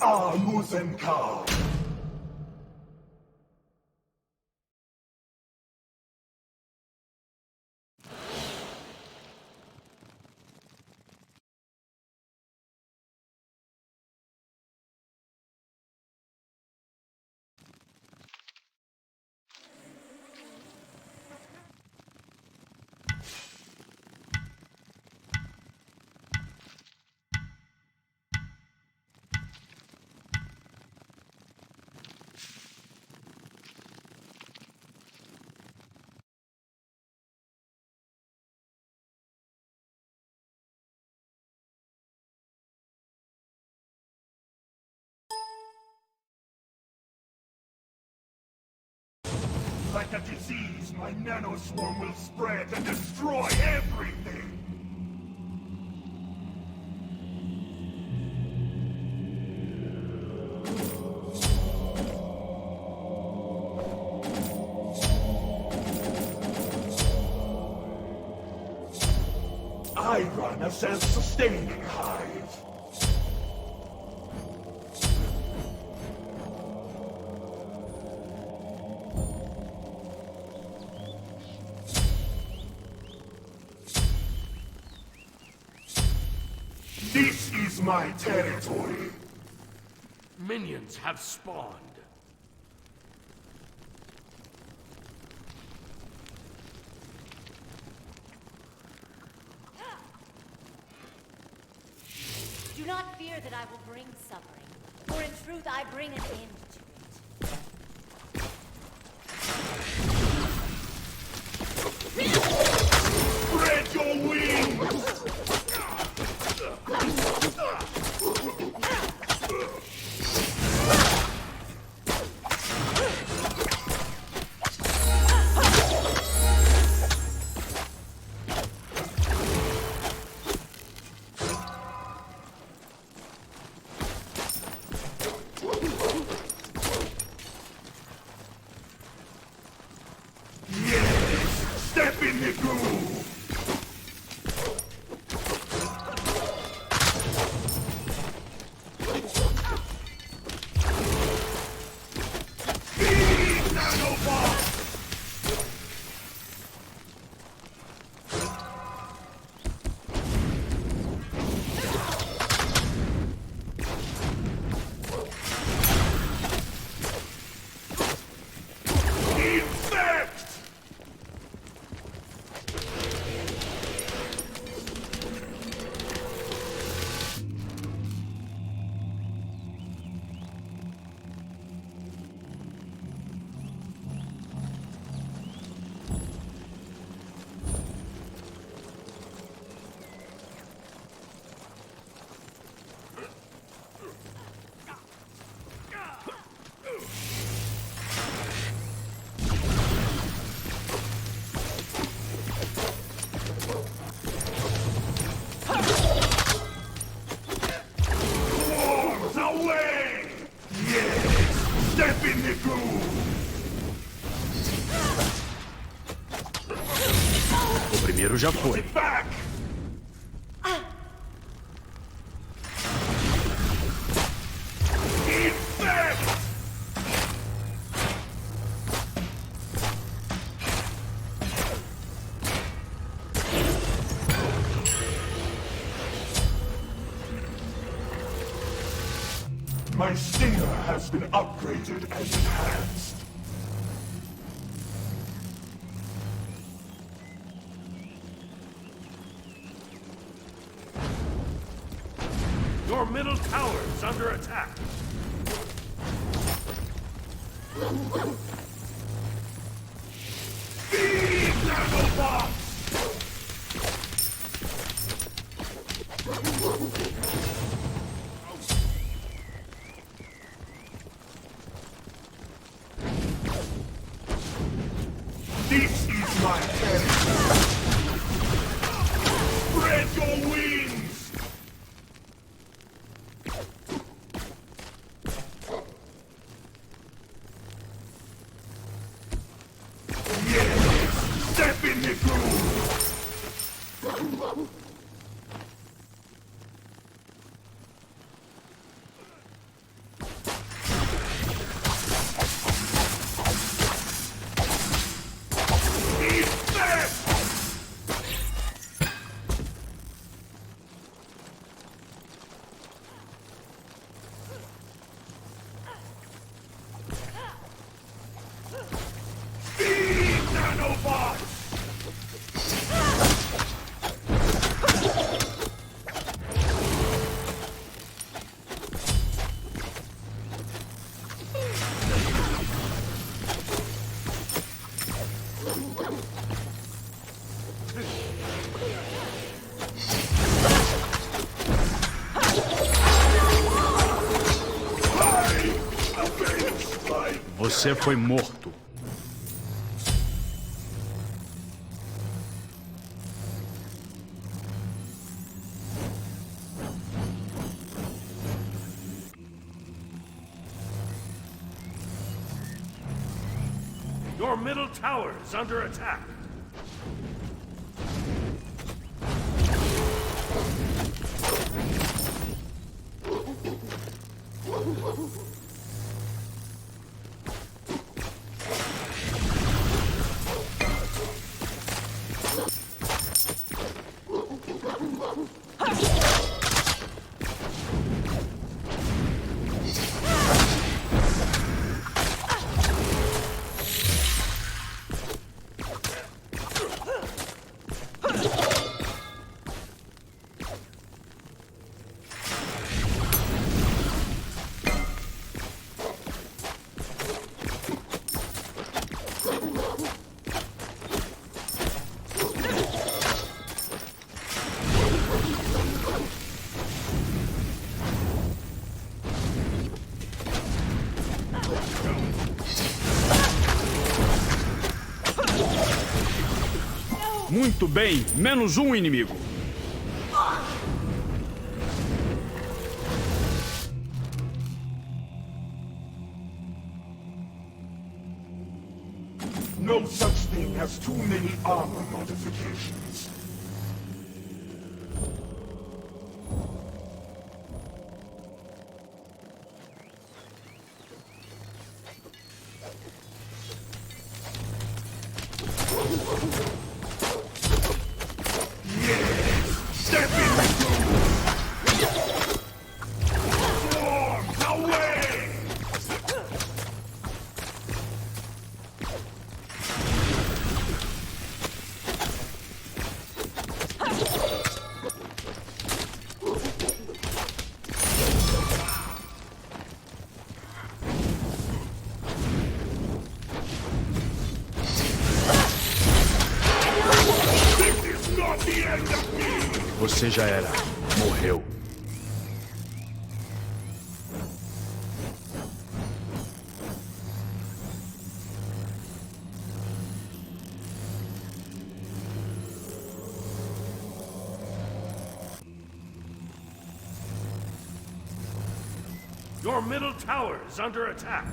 Muzenka. Like a disease, my nanoswarm will spread and destroy everything! I run a self-sustaining hive. This is my territory. Minions have spawned. Do not fear that I will bring suffering, for in truth I bring an end to it. Spread your wings! Step in the groove! Feed Nanobot! Infect! Away! Yes! Step in the groove! O primeiro já foi. Sit back! Infect! My stinger has been upgraded and enhanced. Your middle tower is under attack. Feed Nanobots! This is my territory. Spread your wings! Yes! Step in the groove! Você foi morto. Your middle tower is under attack. Muito bem, menos um inimigo. No such thing as too many armor modifications. Step into storm away! This is not the end of me! Você já era. Morreu. Your middle tower is under attack.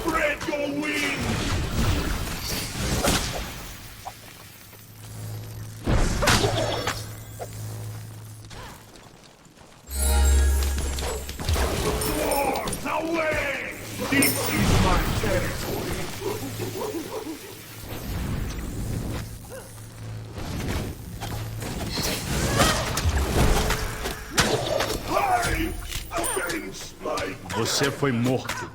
Spread your wings! Swords away! This is my territory. I avenge my Você foi morto.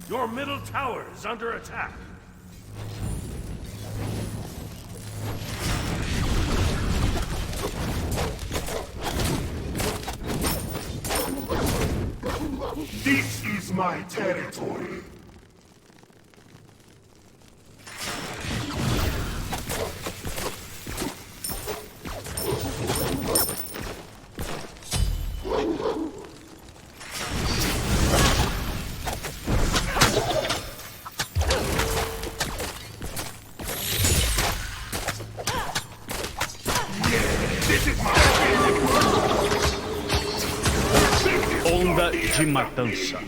Your middle tower is under attack. This is my territory. This is my Onda de matança.